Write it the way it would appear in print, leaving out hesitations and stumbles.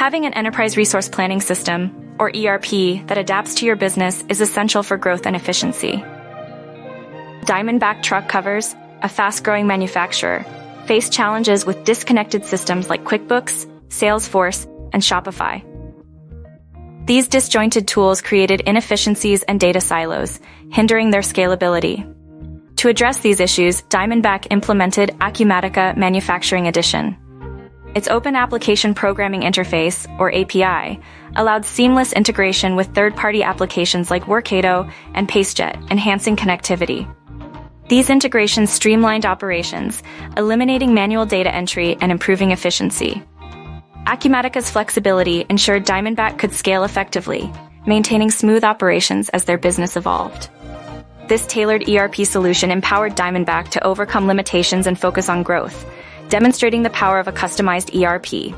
Having an enterprise resource planning system, or ERP, that adapts to your business is essential for growth and efficiency. DiamondBack Truck Covers, a fast-growing manufacturer, face challenges with disconnected systems like QuickBooks, Salesforce, and Shopify. These disjointed tools created inefficiencies and data silos, hindering their scalability. To address these issues, DiamondBack implemented Acumatica Manufacturing Edition. Its Open Application Programming Interface, or API, allowed seamless integration with third-party applications like Workato and Pacejet, enhancing connectivity. These integrations streamlined operations, eliminating manual data entry and improving efficiency. Acumatica's flexibility ensured DiamondBack could scale effectively, maintaining smooth operations as their business evolved. This tailored ERP solution empowered DiamondBack to overcome limitations and focus on growth, demonstrating the power of a customized ERP.